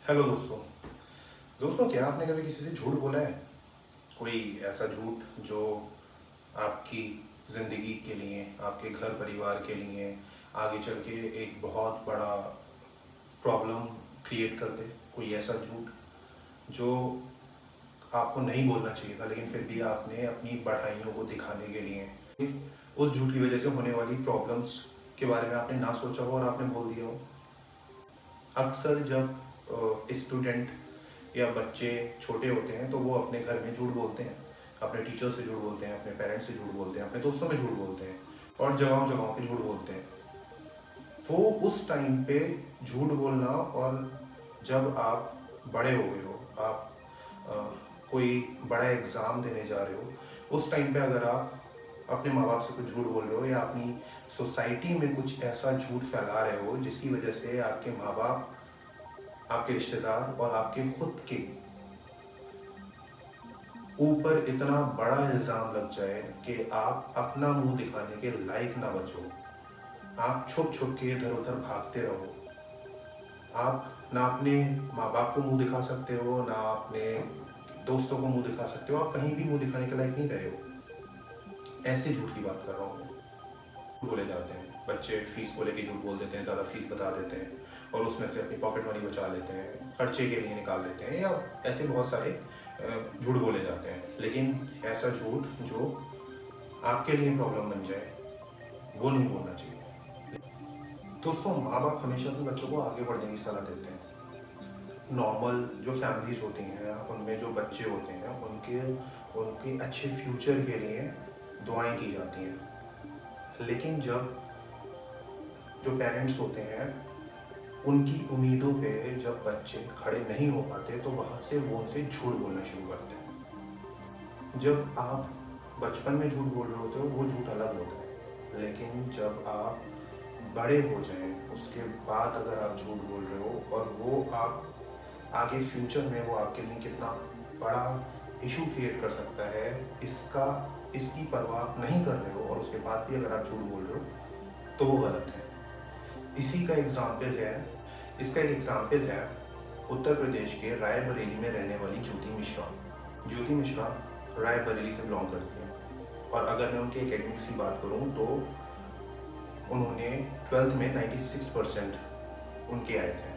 Hello दोस्तों। दोस्तों, क्या आपने कभी किसी से झूठ बोला है? कोई ऐसा झूठ जो आपकी ज़िंदगी के लिए, आपके घर परिवार के लिए आगे चल के एक बहुत बड़ा प्रॉब्लम क्रिएट कर दे? कोई ऐसा झूठ जो आपको नहीं बोलना चाहिए था, लेकिन फिर भी आपने अपनी बढ़ाइयों को दिखाने के लिए उस झूठ की वजह से होने वाली प्रॉब्लम्स के बारे में आपने ना सोचा हो और आपने बोल दिया हो? अक्सर जब स्टूडेंट या बच्चे छोटे होते हैं तो वो अपने घर में झूठ बोलते हैं, अपने टीचर से झूठ बोलते हैं, अपने पेरेंट्स से झूठ बोलते हैं, अपने दोस्तों में झूठ बोलते हैं और जगहों जगहों पे झूठ बोलते हैं। वो उस टाइम पे झूठ बोलना, और जब आप बड़े हो गए हो, आप कोई बड़ा एग्ज़ाम देने जा रहे हो, उस टाइम पे अगर आप अपने माँ बाप से कुछ झूठ बोल रहे हो या अपनी सोसाइटी में कुछ ऐसा झूठ फैला रहे हो जिसकी वजह से आपके माँ बाप, आपके रिश्तेदार और आपके खुद के ऊपर इतना बड़ा इल्ज़ाम लग जाए कि आप अपना मुंह दिखाने के लायक ना बचो, आप छुप छुप के इधर उधर भागते रहो, आप ना अपने माँ बाप को मुंह दिखा सकते हो, ना अपने दोस्तों को मुंह दिखा सकते हो, आप कहीं भी मुंह दिखाने के लायक नहीं रहे हो। ऐसे झूठ की बात कर रहा हूँ मैं। बोले जाते हैं, बच्चे फीस को लेके झूठ बोल देते हैं, ज़्यादा फीस बता देते हैं और उसमें से अपनी पॉकेट मनी बचा लेते हैं, खर्चे के लिए निकाल लेते हैं, या ऐसे बहुत सारे झूठ बोले जाते हैं। लेकिन ऐसा झूठ जो आपके लिए प्रॉब्लम बन जाए, वो नहीं बोलना चाहिए। दोस्तों, माँ बाप हमेशा अपने बच्चों को आगे बढ़ने की सलाह देते हैं। नॉर्मल जो फैमिलीज होती हैं, उनमें जो बच्चे होते हैं, उनके उनके अच्छे फ्यूचर के लिए दुआएं की जाती हैं। लेकिन जब जो पेरेंट्स होते हैं, उनकी उम्मीदों पे जब बच्चे खड़े नहीं हो पाते तो वहाँ से वो उनसे झूठ बोलना शुरू करते हैं। जब आप बचपन में झूठ बोल रहे होते हो वो झूठ अलग होता है, लेकिन जब आप बड़े हो जाएं उसके बाद अगर आप झूठ बोल रहे हो और वो आप आगे फ्यूचर में वो आपके लिए कितना बड़ा इशू क्रिएट कर सकता है, इसकी परवाह नहीं कर रहे हो और उसके बाद भी अगर आप झूठ बोल रहे हो तो वो गलत है। इसी का एग्जाम्पल है इसका एक एग्जाम्पल है उत्तर प्रदेश के रायबरेली में रहने वाली ज्योति मिश्रा। ज्योति मिश्रा रायबरेली से बिलोंग करती हैं और अगर मैं उनके एकेडमिक्स की बात करूं तो उन्होंने 12th में 96% उनके आए थे।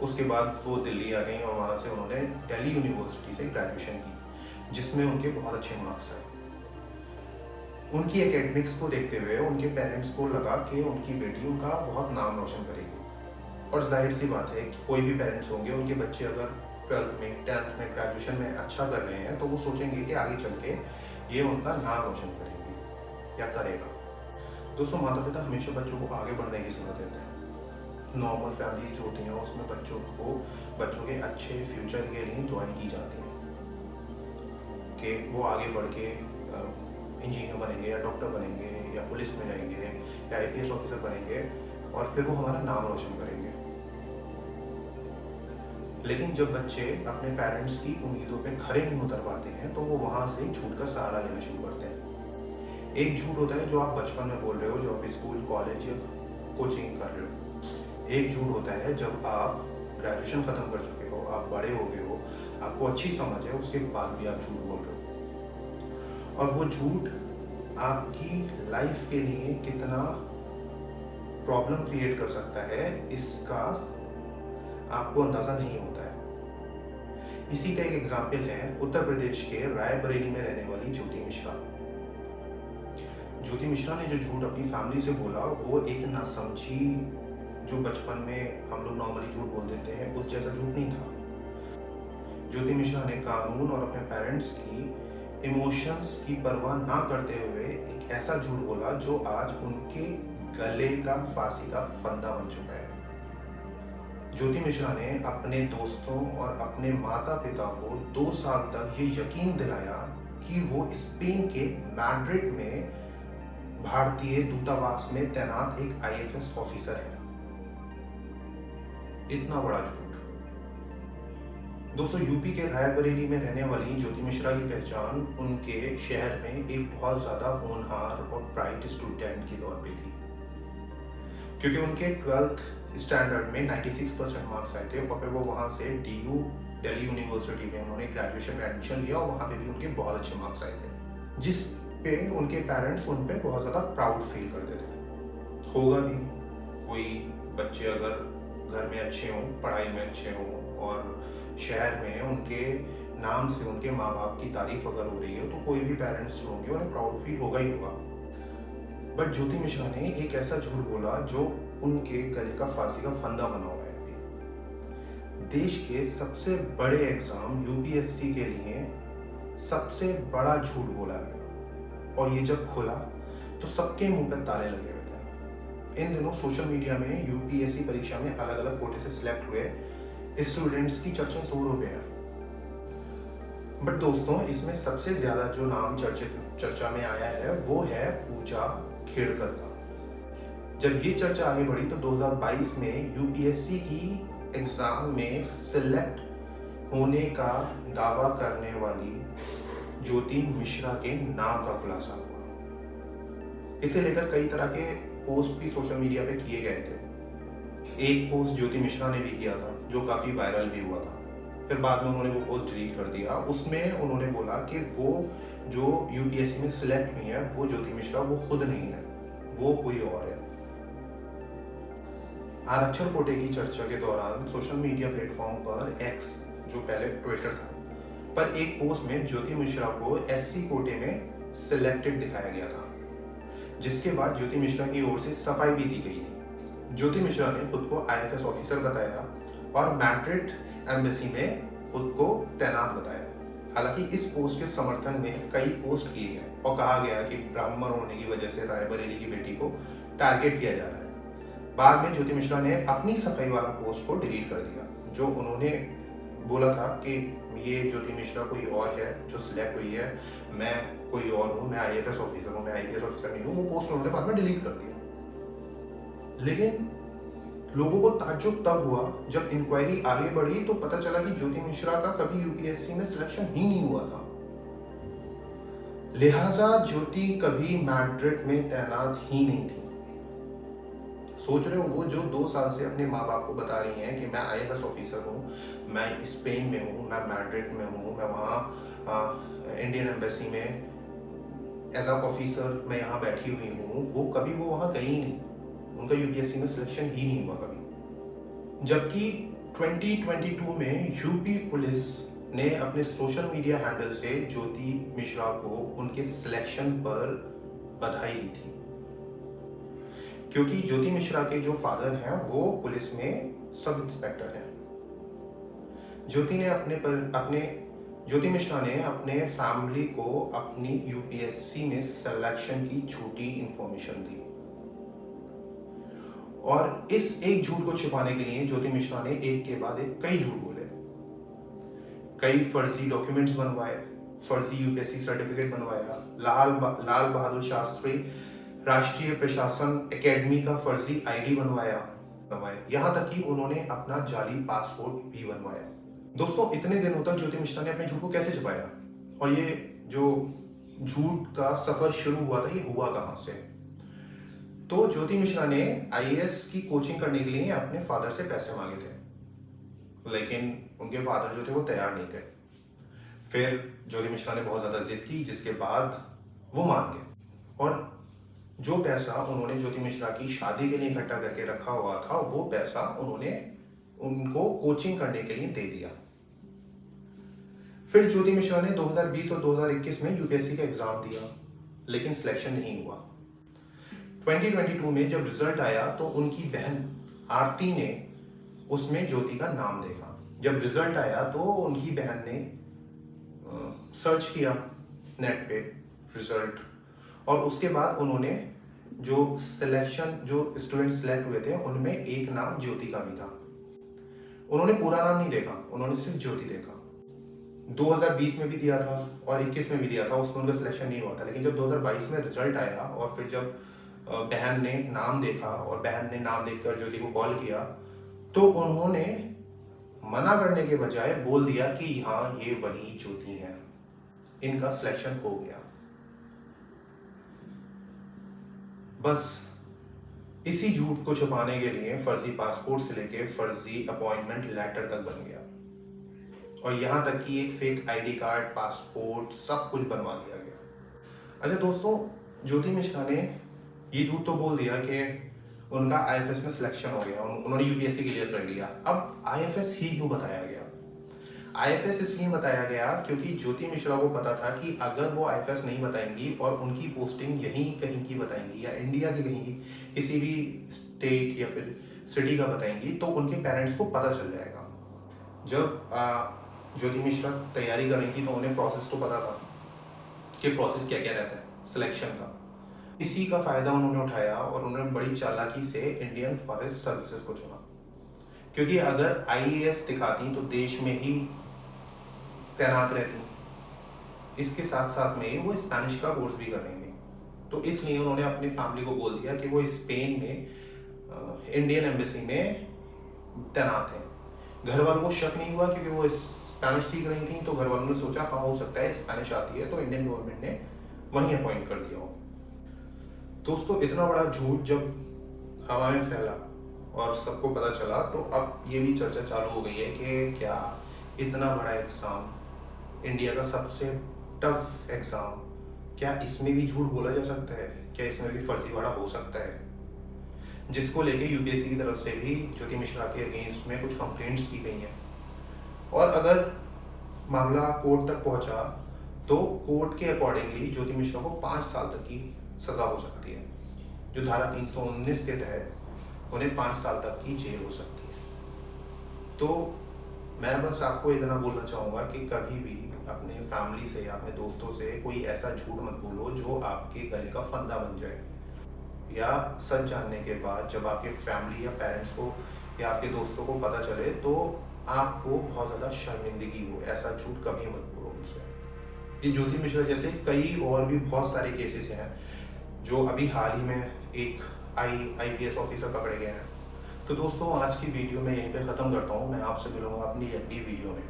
उसके बाद वो दिल्ली आ गई और वहाँ से उन्होंने दिल्ली यूनिवर्सिटी से ग्रेजुएशन की, जिसमें उनके बहुत अच्छे मार्क्स आए। उनकी एकेडमिक्स को देखते हुए उनके पेरेंट्स को लगा कि उनकी बेटी उनका बहुत नाम रोशन करेगी, और जाहिर सी बात है कि कोई भी पेरेंट्स होंगे, उनके बच्चे अगर 12th में, 10th में, ग्रेजुएशन में अच्छा कर रहे हैं तो वो सोचेंगे कि आगे चल के ये उनका नाम रोशन करेंगे या करेगा। दोस्तों, माता पिता हमेशा बच्चों को आगे बढ़ने की सलाह देते हैं। नॉर्मल फैमिलीज जो होती हैं उसमें बच्चों के अच्छे फ्यूचर के लिए दुआएं की जाती हैं कि वो आगे बढ़ के इंजीनियर बनेंगे या डॉक्टर बनेंगे या पुलिस में जाएंगे या आईपीएस ऑफिसर बनेंगे और फिर वो हमारा नाम रोशन करेंगे। लेकिन जब बच्चे अपने पेरेंट्स की उम्मीदों पे खरे नहीं उतर पाते हैं तो वो वहाँ से झूठ का सहारा लेना शुरू करते हैं। एक झूठ होता है जो आप बचपन में बोल रहे हो, जो आप स्कूल, कॉलेज या कोचिंग कर रहे हो। एक झूठ होता है जब आप ग्रेजुएशन ख़त्म कर चुके हो, आप बड़े हो गए हो, आपको अच्छी समझ है, उसके बाद भी आप झूठ बोल रहे हो। और वो झूठ आपकी लाइफ के लिए कितना प्रॉब्लम क्रिएट कर सकता है, इसका आपको अंदाज़ा नहीं होता है। इसी का एक एग्जाम्पल है उत्तर प्रदेश के रायबरेली में रहने वाली ज्योति मिश्रा। ज्योति मिश्रा ने जो झूठ अपनी फैमिली से बोला वो एक नासमझी, जो बचपन में हम लोग नॉर्मली झूठ बोल देते हैं, उस जैसा झूठ नहीं था। ज्योति मिश्रा ने कानून और अपने पेरेंट्स की इमोशंस की परवाह ना करते हुए एक ऐसा झूठ बोला जो आज उनके गले का फांसी का फंदा बन चुका है। ज्योति मिश्रा ने अपने दोस्तों और अपने माता पिता को 2 साल तक ये यकीन दिलाया कि वो स्पेन के मैड्रिड में भारतीय दूतावास में तैनात एक आईएफएस ऑफिसर है। इतना बड़ा झूठ। दोस्तों, यूपी के रायबरेली में रहने वाली ज्योति मिश्रा की पहचान उनके शहर में एक बहुत ज्यादा होनहार और ब्राइट स्टूडेंट के तौर पे थी, क्योंकि उनके 12th स्टैंडर्ड में 96% मार्क्स आए थे और फिर वो वहाँ से DU दिल्ली यूनिवर्सिटी में उन्होंने ग्रेजुएशन में एडमिशन लिया और वहाँ पे भी उनके बहुत अच्छे मार्क्स आए थे, जिस पे उनके पेरेंट्स उन पे बहुत ज़्यादा प्राउड फील करते थे। होगा भी, कोई बच्चे अगर घर में अच्छे हों, पढ़ाई में अच्छे हों और शहर में उनके नाम से उनके माँ बाप की तारीफ अगर हो रही है तो कोई भी पेरेंट्स जो होंगे उन्हें प्राउड फील होगा ही होगा। बट ज्योति मिश्रा ने एक ऐसा झूठ बोला जो उनके गले का फांसी का फंदा बना हुआ है। अभी देश के सबसे बड़े एग्जाम UPSC के लिए सबसे बड़ा झूठ बोला है और ये जब खुला तो सबके मुंह पर ताले लगे हुए थे। इन दिनों सोशल मीडिया में UPSC परीक्षा में अलग अलग कोटे से सिलेक्ट हुए स्टूडेंट्स की चर्चा जोरों पे है। बट दोस्तों, इसमें सबसे ज्यादा जो नाम चर्चा में आया है वो है पूजा खेड़कर का। जब ये चर्चा आगे बढ़ी तो 2022 में UPSC की एग्जाम में सिलेक्ट होने का दावा करने वाली ज्योति मिश्रा के नाम का खुलासा हुआ। इसे लेकर कई तरह के पोस्ट भी सोशल मीडिया पे किए गए थे। एक पोस्ट ज्योति मिश्रा ने भी किया था जो काफी वायरल भी हुआ था, फिर बाद में उन्होंने वो पोस्ट डिलीट कर दिया। उसमें उन्होंने बोला कि वो जो UPSC में सिलेक्ट हुई है वो ज्योति मिश्रा वो खुद नहीं है, वो कोई और है। आरक्षण कोटे की चर्चा के दौरान सोशल मीडिया प्लेटफॉर्म पर X, जो पहले ट्विटर था, पर एक पोस्ट में ज्योति मिश्रा को SC कोटे में सिलेक्टेड दिखाया गया था, जिसके बाद ज्योति मिश्रा की ओर से सफाई भी दी गई थी। ज्योति मिश्रा ने खुद को IFS ऑफिसर बताया और मैड्रिड एम्बेसी में खुद को तैनात बताया। हालांकि इस पोस्ट के समर्थन में कई पोस्ट किए गए और कहा गया कि ब्राह्मण होने की वजह से रायबरेली की बेटी को टारगेट किया जा रहा है। बाद में ज्योति मिश्रा ने अपनी सफाई वाला पोस्ट को डिलीट कर दिया, जो उन्होंने बोला था कि ये ज्योति मिश्रा कोई और है जो सिलेक्ट हुई है, मैं कोई और हूँ, मैं IFS ऑफिसर हूँ, मैं IPS ऑफिसर नहीं हूँ। वो पोस्ट उन्होंने बाद में डिलीट कर दिया। लेकिन लोगों को ताज्जुब तब हुआ जब इंक्वायरी आगे बढ़ी तो पता चला कि ज्योति मिश्रा का कभी UPSC में सिलेक्शन ही नहीं हुआ था। लिहाजा ज्योति कभी मैड्रिड में तैनात ही नहीं थी। सोच रहे हो, वो जो 2 साल से अपने माँ बाप को बता रही हैं कि मैं IFS ऑफिसर हूँ, मैं स्पेन में हूँ, मैं मैड्रिड में हूँ, मैं वहाँ इंडियन एम्बेसी में एज अ ऑफिसर मैं यहाँ बैठी हुई हूँ, वो कभी वो वहाँ गई ही नहीं। उनका UPSC में सिलेक्शन ही नहीं हुआ कभी। जबकि 2022 में UP पुलिस ने अपने सोशल मीडिया हैंडल से ज्योति मिश्रा को उनके सिलेक्शन पर बधाई दी थी, क्योंकि ज्योति मिश्रा के जो फादर हैं वो पुलिस में सब इंस्पेक्टर हैं। ज्योति मिश्रा ने अपने फैमिली को अपनी UPSC में सिलेक्शन की झूठी इंफॉर्मेशन दी और इस एक झूठ को छिपाने के लिए ज्योति मिश्रा ने एक के बाद एक कई झूठ बोले, कई फर्जी डॉक्यूमेंट्स बनवाए, फर्जी UPSC सर्टिफिकेट बनवाया, लाल बहादुर शास्त्री राष्ट्रीय प्रशासन एकेडमी का फर्जी ID बनवाया, यहाँ तक कि उन्होंने अपना जाली पासपोर्ट भी बनवाया। दोस्तों, इतने दिनों तक ज्योति मिश्रा ने अपने झूठ को कैसे छुपाया और ये जो झूठ का सफर शुरू हुआ था ये हुआ कहाँ से? तो ज्योति मिश्रा ने IAS की कोचिंग करने के लिए अपने फादर से पैसे मांगे थे, लेकिन उनके फादर जो थे वो तैयार नहीं थे। फिर ज्योति मिश्रा ने बहुत ज़्यादा जिद की, जिसके बाद वो मान गए और जो पैसा उन्होंने ज्योति मिश्रा की शादी के लिए इकट्ठा करके रखा हुआ था वो पैसा उन्होंने उनको कोचिंग करने के लिए दे दिया। फिर ज्योति मिश्रा ने 2020 और 2021 में UPSC का एग्जाम दिया, लेकिन सिलेक्शन नहीं हुआ। 2022 में जब रिजल्ट आया तो उनकी बहन आरती ने उसमें ज्योति का नाम देखा। जब रिजल्ट आया तो उनकी बहन ने सर्च किया नेट पे रिजल्ट और उसके बाद उन्होंने जो स्टूडेंट सिलेक्ट हुए थे उनमें एक नाम ज्योति का भी था। उन्होंने पूरा नाम नहीं देखा, उन्होंने सिर्फ ज्योति देखा। 2020 में भी दिया था और 21 में भी दिया था, उसमें उनका सिलेक्शन नहीं हुआ था। लेकिन जब 2022 में रिजल्ट आया और फिर जब बहन ने नाम देखा और बहन ने नाम देखकर ज्योति को कॉल किया तो उन्होंने मना करने के बजाय बोल दिया कि हाँ, ये वही ज्योति है, इनका सिलेक्शन हो गया। बस इसी झूठ को छुपाने के लिए फर्जी पासपोर्ट से लेके फर्जी अपॉइंटमेंट लेटर तक बन गया, और यहाँ तक कि एक फेक आईडी कार्ड, पासपोर्ट, सब कुछ बनवा दिया गया। अच्छा दोस्तों, ज्योति मिश्रा ने ये झूठ तो बोल दिया कि उनका आईएफएस में सिलेक्शन हो गया, उन्होंने यूपीएससी क्लियर कर लिया। अब आईएफएस ही क्यों बताया गया? आईएफएस इसलिए बताया गया क्योंकि ज्योति मिश्रा को पता था कि अगर वो आईएफएस नहीं बताएंगी और उनकी पोस्टिंग यहीं कहीं की बताएंगी या इंडिया के कहीं किसी भी स्टेट या फिर सिटी का बताएंगी, तो उनके पेरेंट्स को पता चल जाएगा। जब ज्योति मिश्रा तैयारी कर रही थी तो उन्हें प्रोसेस तो पता था कि प्रोसेस क्या क्या रहता है सिलेक्शन का। इसी का फायदा उन्होंने उठाया और उन्होंने बड़ी चालाकी से इंडियन फॉरेस्ट सर्विसेज को चुना, क्योंकि अगर आईएएस दिखाती तो देश में ही तैनात रहती। इसके साथ साथ में वो स्पेनिश का कोर्स भी कर रही थी, तो इसलिए उन्होंने अपनी फैमिली को बोल दिया कि वो स्पेन में इंडियन एम्बेसी में तैनात है। घर वालों को शक नहीं हुआ क्योंकि वो स्पेनिश सीख रही थी, तो घर वालों ने सोचा हाँ हो सकता है स्पेनिश आती है, तो इंडियन गवर्नमेंट ने वहीं अपॉइंट कर दिया हो। दोस्तों, इतना बड़ा झूठ जब हवा में फैला और सबको पता चला, तो अब ये भी चर्चा चालू हो गई है कि क्या इतना बड़ा एग्ज़ाम, इंडिया का सबसे टफ एग्ज़ाम, क्या इसमें भी झूठ बोला जा सकता है? क्या इसमें भी फर्जीवाड़ा हो सकता है? जिसको लेके यूपीएससी की तरफ से भी ज्योति मिश्रा के अगेंस्ट में कुछ कंप्लेंट्स की गई हैं, और अगर मामला कोर्ट तक पहुंचा तो कोर्ट के अकॉर्डिंगली ज्योति मिश्रा को 5 साल तक की सज़ा हो सकती है। जो धारा 319 के तहत उन्हें 5 साल तक की जेल हो सकती है। तो मैं बस आपको इतना बोलना चाहूँगा कि कभी भी अपने फैमिली से या अपने दोस्तों से कोई ऐसा झूठ मत बोलो जो आपके गले का फंदा बन जाए, या सच जानने के बाद जब आपके फैमिली या पेरेंट्स को या आपके दोस्तों को पता चले तो आपको बहुत ज़्यादा शर्मिंदगी हो। ऐसा झूठ कभी मत बोलो उनसे। ये ज्योति मिश्रा जैसे कई और भी बहुत सारे केसेस हैं जो अभी हाल ही में एक आईपीएस ऑफिसर पकड़े गए हैं। तो दोस्तों, आज की वीडियो मैं यहीं पे ख़त्म करता हूँ। मैं आपसे मिलूँगा अपनी अगली वीडियो में।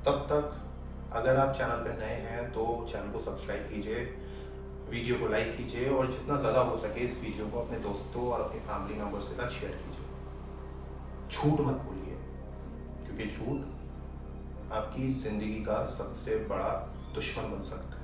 तब तक अगर आप चैनल पर नए हैं तो चैनल को सब्सक्राइब कीजिए, वीडियो को लाइक कीजिए, और जितना ज़्यादा हो सके इस वीडियो को अपने दोस्तों और अपनी फैमिली मेम्बर्स के साथ शेयर कीजिए। झूठ मत बोलिए, क्योंकि झूठ आपकी ज़िंदगी का सबसे बड़ा दुश्मन बन सकता है।